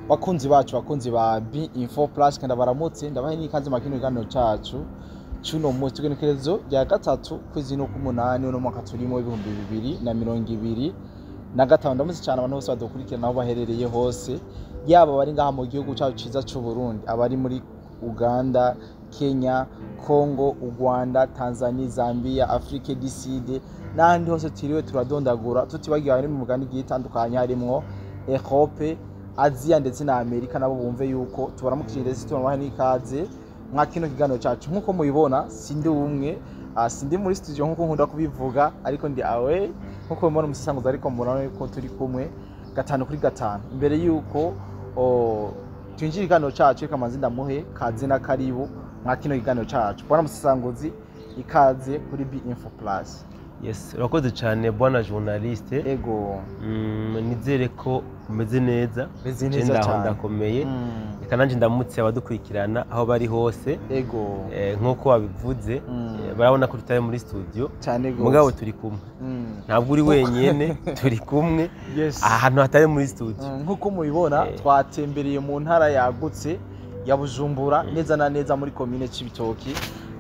bakunzi bacu bakunzi ba B Info Plus kandi baramutse ndabahe n'ikaze makino kiganiro cacu cuno munsi tugenekerezo rya gatatu kwezi no kumunani no mwaka turimo 2025 ndamutse cyane abantu bose badukurikirana aho baherereye hose yaba bari ngaha mu gihugu cyacu ciza cy'u Burundi abari muri Uganda, Kenya, Congo, Rwanda, Tanzania, Zambia, Afrique du Sud n'ahandi hose tiriwe turadondagura tutibagiye ari mu mugani gitandukanye harimo Europe, Asia ndetse na Amerika nabo bumve yuko tubaramukirire zituma n'ikaze mwa kino kiganiro cyacu nkuko mubibona sindi umwe sindi muri studio nkuko nkunda kubivuga ariko ndi awe nkuko mubona umusanguza ariko mbona yuko turi kumwe gatanu kuri gatanu imbere yuko twinjira ikiganiro cyacu kamanzi ndamuhe kaze na karibu mwa kino kiganiro cyacu bwana umusanguzi ikaze kuri B Info Plus. Yes, urakoze cyane bwana journaliste. Ego. Nizere ko umeze neza. Cyane ndakomeye. Reka nanje ndamutse abadukurikirana aho bari hose. Ego. Nkuko wabivuze, barabona ko tutari muri studio. Cyane gose. Mugabo turi kumwe. Ntabwo uri wenyene, turi kumwe. Yes. Ahantu hatari muri studio. Nkuko mubibona twatembereye mu ntara yagutse ya Bujumbura neza na neza muri commune Cibitoki.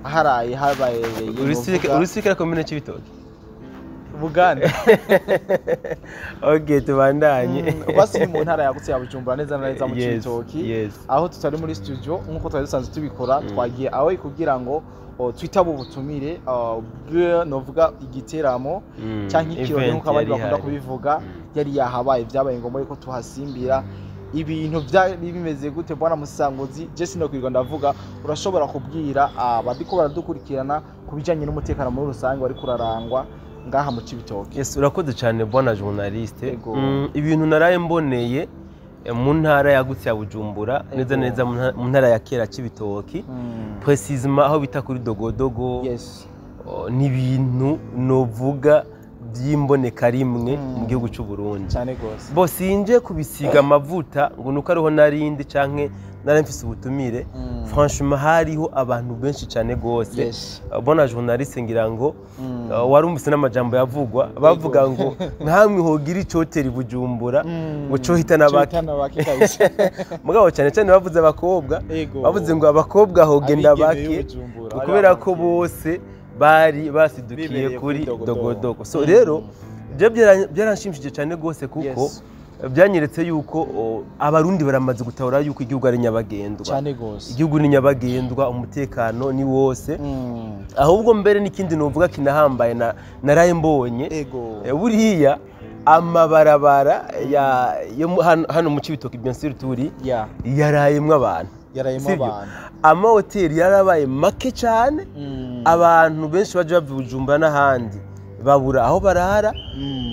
Aharaye habaye urusika commune Cibitoki. Buganda. Okay, tubandanye. Basi mu ntara yagutse ya Bujumbura neza na neza mu Cibitoki. Yes. Aho tutari muri studio nkuko twari dusanzwe tubikora twagiye aho kugira ngo twitaba ubutumire novuga igiteramo cyangwa ikirori nkuko abandi bakunda kubivuga yari yahabaye byabaye ngombwa yuko tuhasimbira ibintu bimeze gute bwana musanguzi Jesse no kwigo ndavuga urashobora kubwira abadiko baradukurikirana kubijanye n'umutekano muri rusange wari kurarangwa ngaha mu Cibitoki. Yes, urakoze cyane bwana journaliste. Ibintu naraye mboneye mu ntara yagutse ya Bujumbura neza mu ntara ya kera Cibitoki precisement aho bita kuri Dogodogo. Yes. Ni ibintu novuga byimboneka rimwe mu gihugu cy'u Burundi cyane gose bo sinje kubisiga amavuta ngo nuko ariho narindi canke naramfise ubutumire. Franchement hariho abantu benshi cyane gose. Yes. Bona journaliste ngira ngo warumvise n'amajambo yavugwa bavuga ngo nkamwe hogira icoteri Bujumbura ngo cyo hita nabaki kabisa. Mugabo cyane cyane bavuze abakobwa bavuze ngo abakobwa hogenda baki kubera ko bose bari basidukiye kuri Dogodogo. So rero byaranshimishije cyane gose kuko byanyeretse yuko abarundi baramaze gutahura yuko igihugu ari nyabagendwa cyane gose. Igihugu ni nyabagendwa, umutekano ni wose. Ahubwo mbere n'ikindi novuga kinahambaye naraye mbonye buriya amabarabara hano mu Cibitoki bien sûr turi yarayemwe abantu. Amahoteli yarabaye make cyane. Abantu benshi baje bavujumbura n'ahandi babura aho barara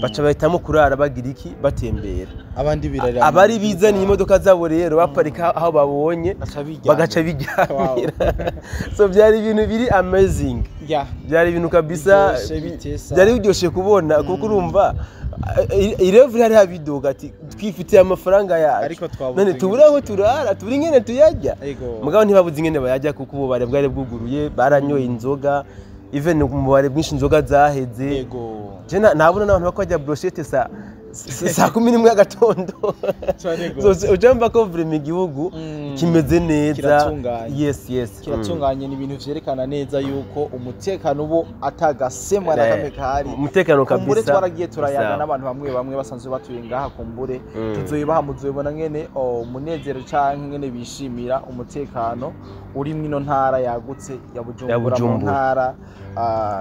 baca bahitamo kurara bagira iki batembera. Abandi birarira abari bizana imodoka zabo rero baparika aho babonye bagaca bijyamira. So byari ibintu biri amazing. Byari ibintu kabisa byari biryoshe kubona kuko urumva irevure hari habidoga ati twifitiye amafaranga yacu none tuburaho turara turi ngene tuyajya. Mugabo ntibabuze ingene bayajya kuko ububare bwari bwuguruye baranyoye inzoga even umubare bwinshi inzoga zaheze. Je nabona n'abantu bakajya brochette saa 11 y'agatondo. Ujamba ko vraiment igihugu kimeze neza. Yes kiratunganye ni ibintu vyerekana neza yuko umutekano ubo atagasemwa na kamwe kahari. Umutekano kabisa. Kumbure twaragiye turayaga n'abantu bamwe basanzwe batuye ngaha kumbure tuzoyibaha muzobona ngene umunezero canke ngene bishimira umutekano uri mwino ntara yagutse ya Bujumbura mu ntara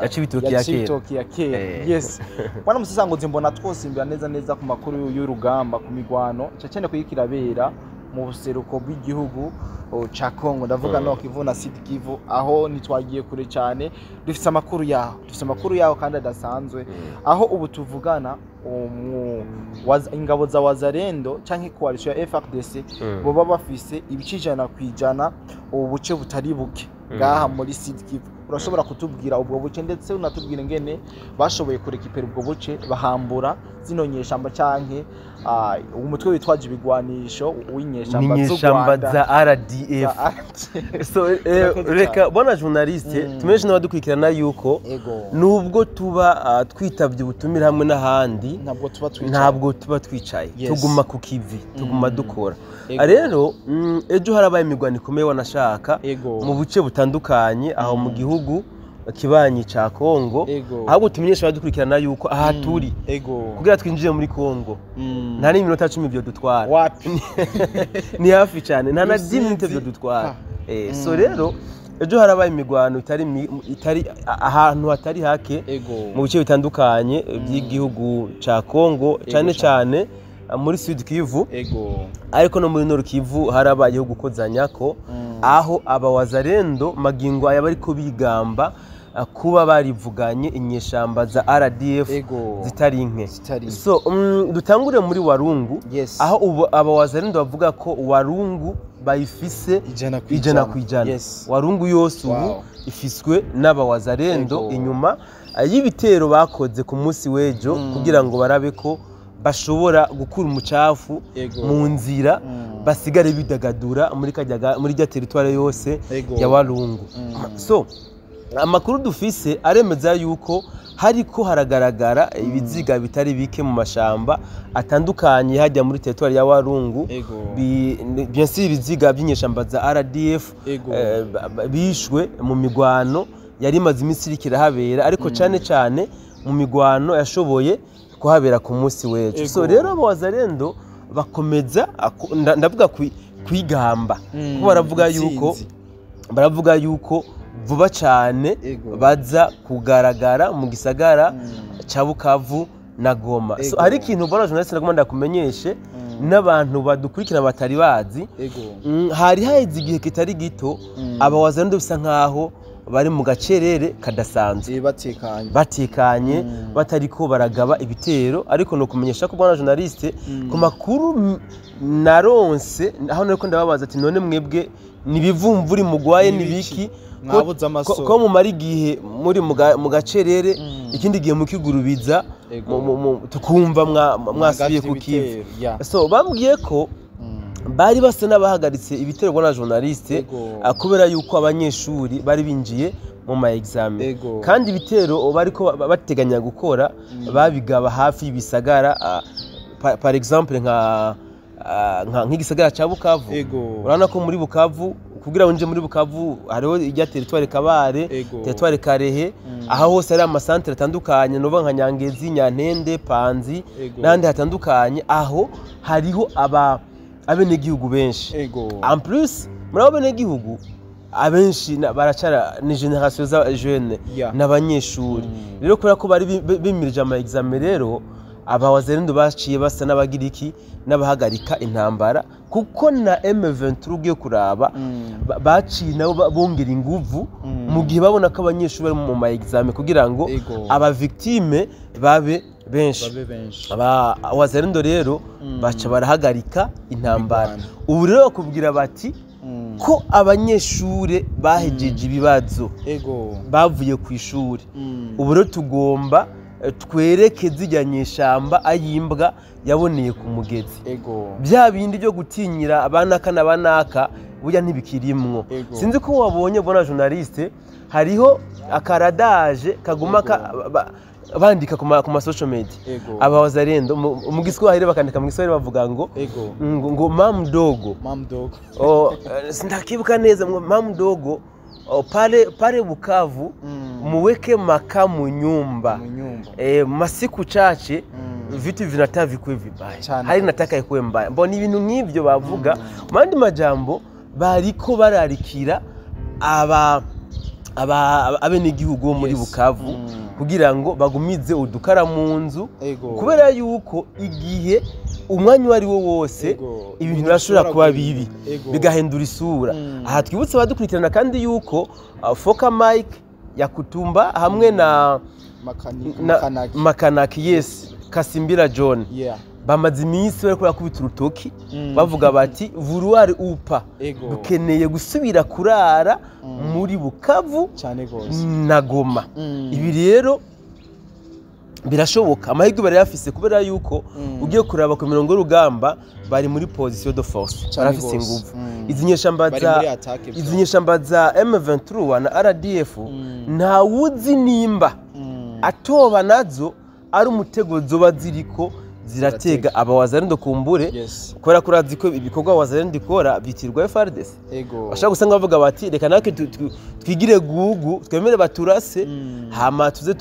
ya Cibitoki ya kera. Yes. Bwana musanguzi mbona twosimbira neza ku makuru y'urugamba ku migwano cyane kuyikirabera mu buseruko bw'igihugu ca Congo ndavuga no Kivu na Sud Kivu aho nitwagiye kure cyane dufite amakuru yaho kandi adasanzwe aho ubu tuvugana ingabo za Wazalendo canke coalition ya FARDC boba bafise ibicijana kwijana ubuce butari buke ngaha muri Sud Kivu. Urashobora kutubwira ubwo buce ndetse unatubwira ngene bashoboye kurekipera ubwo buce bahambura zinonyeshamba canke umutwe witwaje ibigwanisho w'inyeshamba za RDF. So reka bona journaliste tumeje n'abadukurikirana yuko nubwo tuba twitavye ubutumire hamwe n'ahandi ntabwo tuba twicaye tuguma ku kivi tuguma dukora. Rero ejo harabaye imigwano ikomeye wanashaka mu buce butandukanye aho mu gihugu kibanyi ca Kongo, ahubwo tumenyesha abadukurikirana yuko aha turi kugira twinjire muri Kongo nta n'iminota 10 byo dutwara wapi ni hafi cyane nta na 10 minutes byo dutwara. So rero ejo harabaye imigwano itari ahantu hatari hake mu bice bitandukanye by'igihugu ca Kongo, cyane cyane muri Sud Kivu ariko no muri Nord Kivu harabayeho gukozanyako aho abawazarendo magingo aya bariko bigamba kuba barivuganye inyeshamba za RDF zitari nke. So dutangure muri Warungu aho ubu abawazarendo bavuga ko Warungu bayifise ijana kwijana. Warungu yose ubu ifiswe n'abawazarendo inyuma y'ibitero bakoze ku munsi w'ejo kugira ngo barabe ko bashobora gukura umucafu mu nzira basigare bidagadura muri rya territoire yose ya Warungu. So amakuru dufise aremeza yuko hariko haragaragara ibiziga bitari bike mu mashamba atandukanye hajya muri territoire ya Warungu, bien sûr ibiziga by'inyeshamba za RDF bishwe mu migwano yari maze iminsi irikira habera, ariko cyane cyane mu migwano yashoboye kuhabera ku munsi w'ejo. So rero abawazarendo bakomeza ndavuga kwigamba kuko baravuga yuko vuba cyane baza kugaragara mu gisagara ca Bukavu na Goma. So hari ikintu bona journaliste nagomba ndakumenyeshe n'abantu badukurikira batari bazi, hari haheze igihe kitari gito abawazarendo bisa nkaho bari mu gacerere kadasanzwe batekanye batariko baragaba ibitero, ariko no kumenyesha ko bona journaliste ku makuru naronse aho nariko ndababaza ati none mwebwe nibivumvuri mugwaye nibiki ko mu mari gihe muri mu gacerere ikindi gihe mukigurubiza tukumva mwasubiye ku kivu. So bambwiye ko bari basa n'abahagaritse ibitero bona journaliste kubera yuko abanyeshuri bari binjiye mu ma examen, kandi ibitero bariko bateganya gukora babigaba hafi y'ibisagara par exemple nk'igisagara ca Bukavu. Urana ko muri Bukavu kugira winje muri Bukavu hariho ijya territoire Kabare, territoire Karehe, aho hose ari amasantere atandukanye nova nka Nyangezi, Nyantende, Panzi n'andi hatandukanye, aho hariho abenegihugu benshi. En plus muri abenegihugu abenshi baracara ni generation za jeune n'abanyeshuri. Rero kubera ko bari bimirije ama examen, rero abawazarendo baciye basa n'abagiriki n'abahagarika intambara, kuko na M23 ugiye kuraba baciye nabo bongera inguvu mu gihe babona ko abanyeshuri bari mu ma examen kugira ngo aba victime babe benshi. Abawazarendo rero baca barahagarika intambara. Ubu rero bakubwira bati ko abanyeshuri bahejeje ibibazo bavuye ku ishuri, ubu rero tugomba twereke zijya nyeshamba ayimbwa yaboneye ku mugezi. Bya bindi byo gutinyira abanaka n'abanaka burya ntibikirimwo. Sinzi ko wabonye bona journaliste hariho akaradage kaguma bandika ku ma social media abawazarendo mu Giswahili bakandika mu Giswahili bavuga ngo mamdogo sindakibuka neza ngo mamdogo pale Bukavu muweke makaa mu nyumba masiku chache vitu vinataka vikwe vibaya, hali nataka ikuwe mbaya. Mbona ibintu nk'ibyo bavuga mandi majambo bariko bararikira abenegihugu bo muri Bukavu kugira ngo bagumize udukara mu nzu, kubera yuko igihe umwanya wari wo wose ibintu birashobora kuba bibi bigahindura isura. Aha twibutse badukurikirana kandi yuko Foka Mike yakutumba hamwe na Makanaki Kasimbira John bamaze iminsi bari kubita urutoki bavuga bati vuruwari upa dukeneye gusubira kurara muri Bukavu na Goma. Ibi rero birashoboka amahirwe bari yafise kubera yuko ugiye kuraba ku mirongo y'urugamba bari muri position de force barafise ingufu izi nyeshamba za M23 na RDF nta wuzi nimba atoba nazo ari umutego zoba ziriko ziratega abawazarendo kumbure kubera ko urazi ko ibikorwa wazarendo ikora bitirwa FARDC bashaka gusanga bavuga bati reka nake twigire gugu twemere baturase hama tuze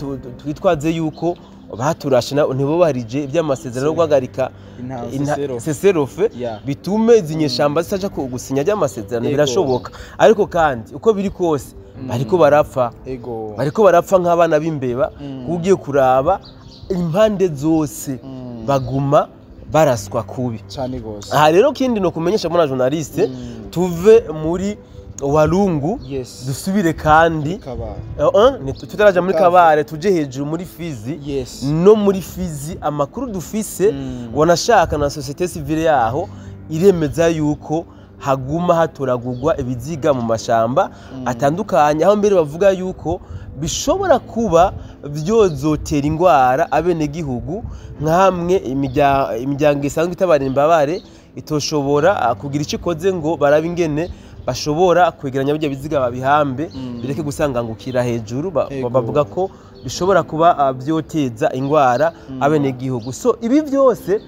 twitwaze yuko baturashe ntibo barije by'amasezerano yo guhagarika seserofe bitume zinyeshamba zitaja gusinya by'amasezerano birashoboka ariko kandi uko biri kose bariko barapfa nk'abana b'imbeba ugiye kuraba impande zose baguma baraswa kubi cyane gose aha rero kindi no kumenyesha muri journaliste tuve muri Walungu dusubire kandi tutaraja muri Kabare tuje hejuru muri Fizi no muri Fizi amakuru dufise wanashaka na societe civile yaho iremeza yuko haguma hatoragurwa ibiziga mu mashamba atandukanye aho mbere bavuga yuko bishobora kuba byozotera ingwara abene gihugu nkamwe imiryango isanzwe itabara imbabare itoshobora kugira icyo ikoze ngo barabe ingene bashobora kwegeranya bijya biziga babihambe bireke gusangangukira hejuru bavuga ko bishobora kuba byoteza ingwara abene gihugu so ibi byose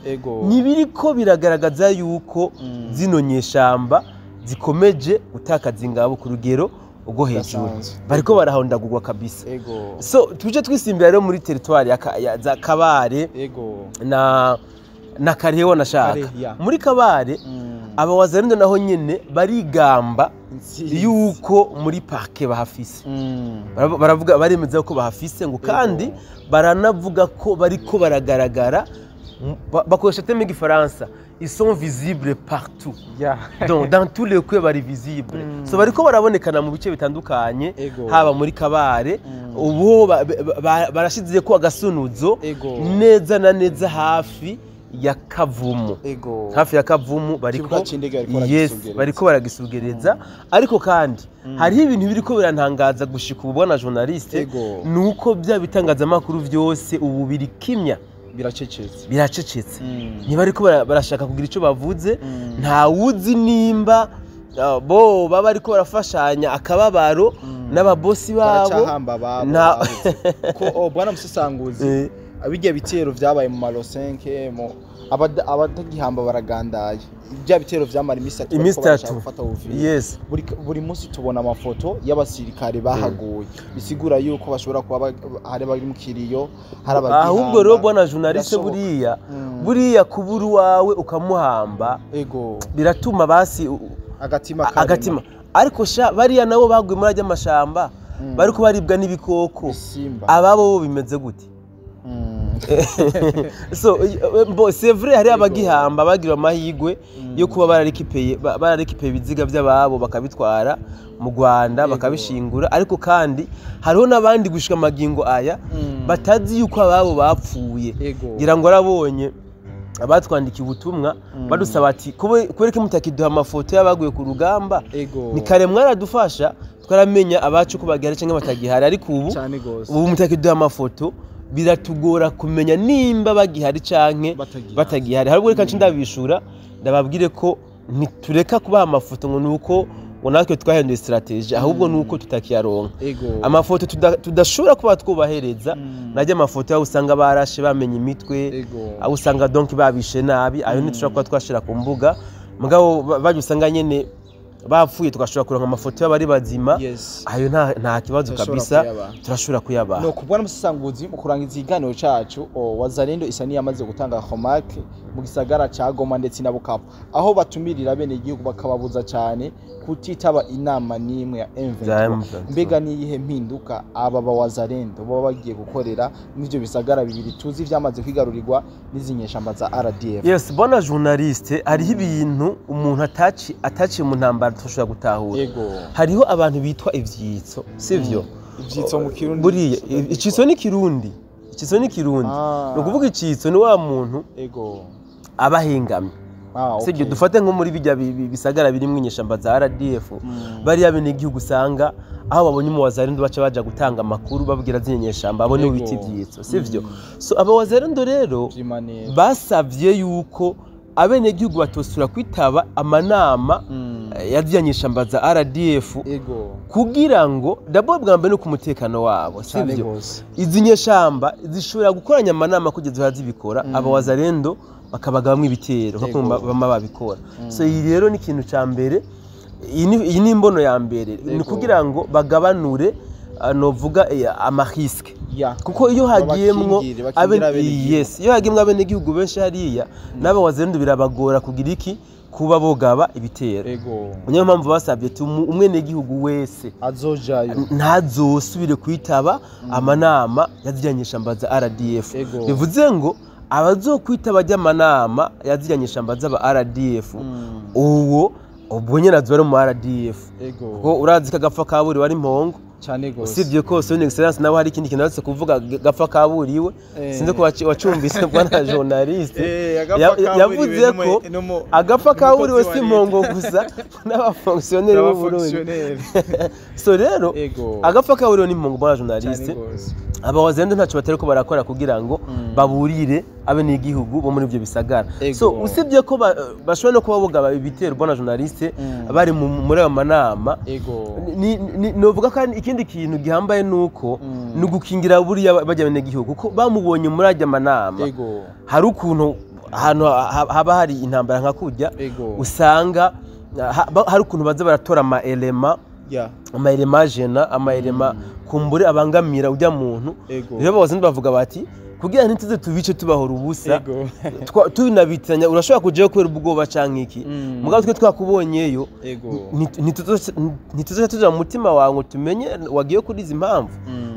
nibiriko biragaragaza yuko zino nyeshamba zikomeje gutakaza ingabo ku rugero ubwo hejuru bariko barahondagurwa kabisa so tuje twisimbira rero muri territoire ya Kabare na Karehe nashaka muri Kabare abawazarendo naho nyene barigamba yuko muri parke bahafise baravuga baremeza ko bahafise ngo kandi baranavuga ko bariko baragaragara bakoresha teme gifaransa ils sont visibles partout donc dans tous les coins bari visibles so bariko barabonekana mu bice bitandukanye haba muri Kabare ubu barashiziye ko agasunuzo neza na neza hafi ya Kavumu hafi ya Kavumu bariko baragisugereza ariko kandi hari ibintu biriko birantangaza gushika ubona journaliste nuko bya bitangaza makuru byose ubu birikimya biracecetse niba ariko barashaka kugira ico bavuze nta wuzi nimba bo baba ariko barafashanya akababaro n'ababosi babo ko bwana musesanguzi abijya bitero vyabaye mu Malosenke abadagihamba baragandaye ibya bitero vyamara imisatu gufata ubuviri buri munsi tubona amafoto y'abasirikare bahaguye bisigura yuko bashobora kuba hari bari mu kiriyo harabagihamba ahubwo rero bwana journaliste buriya kuburu wawe ukamuhamba biratuma basi agatima ariko bariya nabo baguye muri ajya amashamba bariko baribwa n'ibikoko ababo bimeze gute so c'est vrai hari abagihamba bagira amahigwe yo kuba bararikipeye biziga by'ababo bakabitwara mu Rwanda bakabishingura ariko kandi hariho nabandi gushika magingo aya batazi yuko ababo bapfuye ngira ngo arabonye abatwandikiye ubutumwa badusaba ati kubereke mutakiduha amafoto y'abaguye ku rugamba ni kare mwaradufasha twaramenya abacu ko bagihari cyangwa batagihari ariko ubu mutakiduha amafoto biratugora kumenya nimba bagihari canke batagihari harubwo reka ndabishura ndababwire ko ntitureka kubaha amafoto ngo nuko ngo natwe twahenduye strategy ahubwo nuko tutakiyaronka amafoto tudashobora kuba twubahereza najye amafoto aho usanga barashe bamenye imitwe aho usanga donc babishe nabi ayo ntitushobora kuba twashira ku mbuga mugabo baje usanga nyene bapfuye tugashobora kuronka amafoto y'abari bazima ayo nta kibazo kabisa turashobora kuyabaha no kubwana musesanguzi mu kurangiza iganiro cacu wazarendo isani yamaze gutanga homake mu gisagara ca Goma ndetse na Bukavu aho batumirira bene igihugu bakababuza cyane kutitaba inama nimwe ya M23 mbega niyihe mpinduka aba bawazarendo baba bagiye gukorera n'ivyo bisagara bibiri tuzi vyamaze kwigarurirwa n'izinyeshamba za RDF yes bona journaliste hariho ibintu umuntu ataci mu ntambara tushobora gutahura hariho abantu bitwa ivyitso sivyo ivyitso mu Kirundi buriya icitso ni Kirundi no kuvuga icitso ni wa muntu abahengamye sibyo dufate nko muri bijya bisagara biri mu nyeshamba za RDF bari yabene igihugu usanga aho babonye mu wazarendo baca baja gutanga amakuru babwira zinyeshamba abone ubiti byitso sivyo so aba wazarendo rero basavye yuko abene igihugu batosura kwitaba amanama yavyanyeshamba za RDF kugira ngo dabo bwa mbere no kumutekano wabo sivyo izi nyeshamba zishobora gukoranya amanama kugeza hazibikora aba wazarendo bakabagabamwe ibitero nko bama babikora so iyi rero ni ikintu ca mbere iyi ni imbono ya mbere ni kugira ngo bagabanure novuga amariske kuko iyo hagiyemwo iyo hagiyemwo abene igihugu benshi hariya naba wazarendo birabagora kugira iki kuba bogaba ibitero niyo mpamvu basabye umwene igihugu wese azojayo ntazosubire kwitaba amanama yavyanyeshamba za RDF bivuze ngo abazokwitaba amanama yavyanyeshamba za RDF ubwo nyene azobara mu RDF kuko urazi kagapfa kaburi wari impongo cyane gose usibye ko son excellence nawe hari ikindi kintu kuvuga gapfa kaburiwe sinze ko wacumbise bwana journaliste yavuze ko agapfa kaburiwe si impongo gusa n'abafonctionnaire b'u Burundi so rero agapfa kaburiwe ni impongo bwana journaliste abawazendo ntacyo batari ko barakora kugira ngo baburire abene igihugu bo muri ibyo bisagara so usibye ko bashobora no kuba bugaba ibitero bwana journaliste bari muri ayo manama novuga kandi ikindi kintu gihambaye nuko nugukingira buriya bajya abene igihugu kuko bamubonye muri ajya manama hari ukuntu ahantu haba hari intambara nka kujya usanga hari ukuntu baza baratora ama jena ama kumbure abangamira ujya muntu rero bose bavuga bati kugira ntituze tubice tubahora ubusa tubinabitanya urashobora kujeyo kwera ubwoba canke iki mugabo twe twakubonyeyo ntituze tuja mu mutima wawe tumenye wagiye kuri izi mpamvu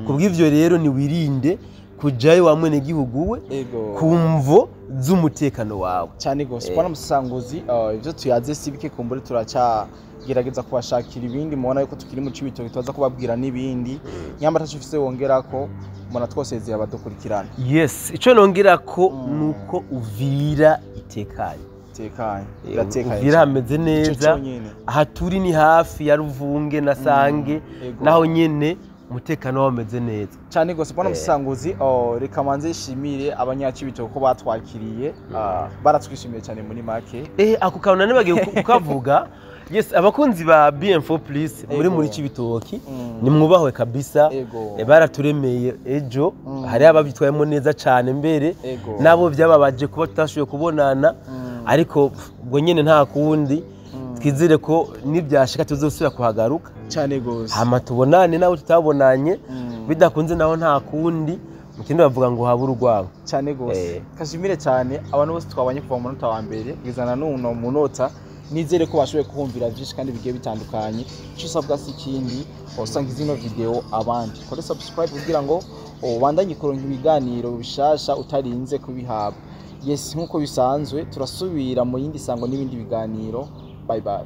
kubw'ivyo rero ni wirinde kujayo wa mwene gihugu we kumvo z'umutekano wawe cyane gose bwana musanguzi ivyo tuyaze sibike kumbure gerageza kubashakira ibindi mubona yuko tukiri mu cibitoki twaza kubabwira n'ibindi nyamba tacufise wongera ko mubona twosezeye abadukurikirana yes ico nongera ko nuko uvira itekanye uvira hameze neza aha turi ni hafi ya Ruvunge na Sange naho nyene umutekano wameze neza cyane gose bwana musanguzi reka manze shimire abanyacibitoki ko batwakiriye baratwishimiye cyane muri make ako kabona nibagiye kukavuga yes abakunzi ba BM4 Plus muri cibitoki ni mwubahwe kabisa baraturemeye ejo hari ababitwayemo neza cyane mbere nabo byababaje kuba tutashoboye kubonana ariko ubwo nyene nta kundi twizire ko nibyashika tuzosubira kuhagaruka cyane gose hama tubonane nawe tutabonanye bidakunze naho nta kundi mukindi bavuga ngo habura urwabo cyane gose kashimire cyane abantu bose twabanye kuva mu munota wa mbere kugezana n'uno munota nizere ko bashoboye kuhumvira byinshi kandi bigiye bitandukanye cyo usabwa si ikindi usanga izino video abandi kore subscribe kugira ngo ubandanye kuronka ibiganiro bishasha utarinze kubihabwa yes nkuko bisanzwe turasubira mu yindi sango n'ibindi biganiro bye bye